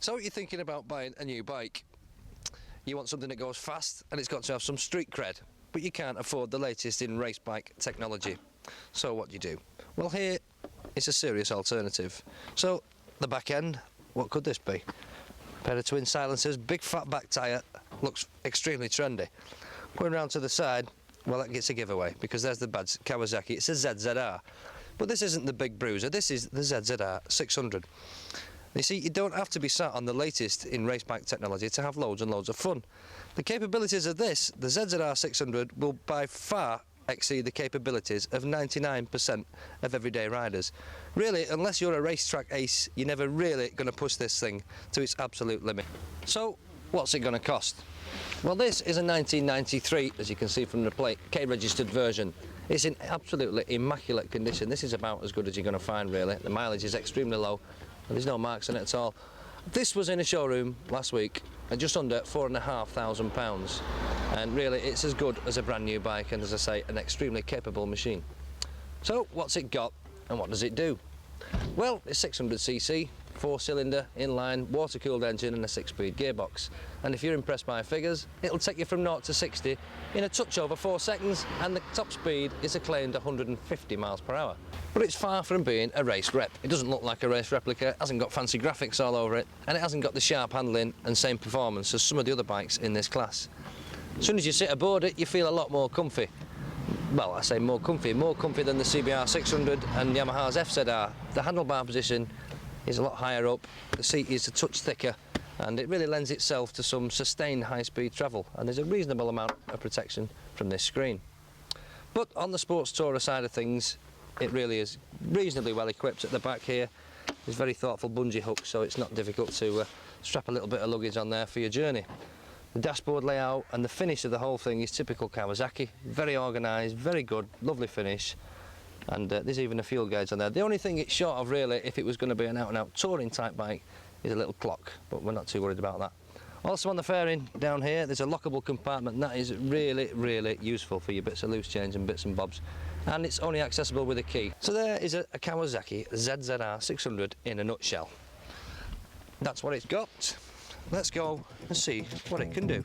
So you're thinking about buying a new bike. You want something that goes fast and it's got to have some street cred, but you can't afford the latest in race bike technology. So what do you do? Well, here is a serious alternative. So the back end, what could this be? Pair of twin silencers, big fat back tyre, looks extremely trendy. Going round to the side, well, that gets a giveaway because there's the badge Kawasaki. It's a ZZR, but this isn't the big bruiser, this is the ZZR600. You see, you don't have to be sat on the latest in race bike technology to have loads and loads of fun. The capabilities of this, the ZZR600, will by far exceed the capabilities of 99% of everyday riders. Really, unless you're a racetrack ace, you're never really going to push this thing to its absolute limit. So, what's it going to cost? Well, this is a 1993, as you can see from the plate, K-registered version. It's in absolutely immaculate condition. This is about as good as you're going to find, really. The mileage is extremely low, and there's no marks on it at all. This was in a showroom last week at just under £4,500, and really it's as good as a brand new bike, and as I say, an extremely capable machine. So what's it got and what does it do? Well, it's 600cc, 4-cylinder, inline, water-cooled engine and a 6-speed gearbox. And if you're impressed by figures, it'll take you from 0 to 60 in a touch over 4 seconds, and the top speed is a claimed 150 miles per hour. But it's far from being a race rep. It doesn't look like a race replica, it hasn't got fancy graphics all over it, and it hasn't got the sharp handling and same performance as some of the other bikes in this class. As soon as you sit aboard it, you feel a lot more comfy. Well, I say more comfy than the CBR600 and Yamaha's FZR. The handlebar position is a lot higher up, the seat is a touch thicker, and it really lends itself to some sustained high-speed travel, and there's a reasonable amount of protection from this screen. But on the sports tourer side of things, it really is reasonably well equipped. At the back here, there's very thoughtful bungee hooks, so it's not difficult to strap a little bit of luggage on there for your journey. The dashboard layout and the finish of the whole thing is typical Kawasaki, very organised, very good, lovely finish, and there's even a fuel gauge on there. The only thing it's short of really, if it was going to be an out-and-out touring type bike, is a little clock, but we're not too worried about that. Also on the fairing down here, there's a lockable compartment, and that is really useful for your bits of loose change and bits and bobs, and it's only accessible with a key. So there is a Kawasaki ZZR600 in a nutshell. That's what it's got. Let's go and see what it can do.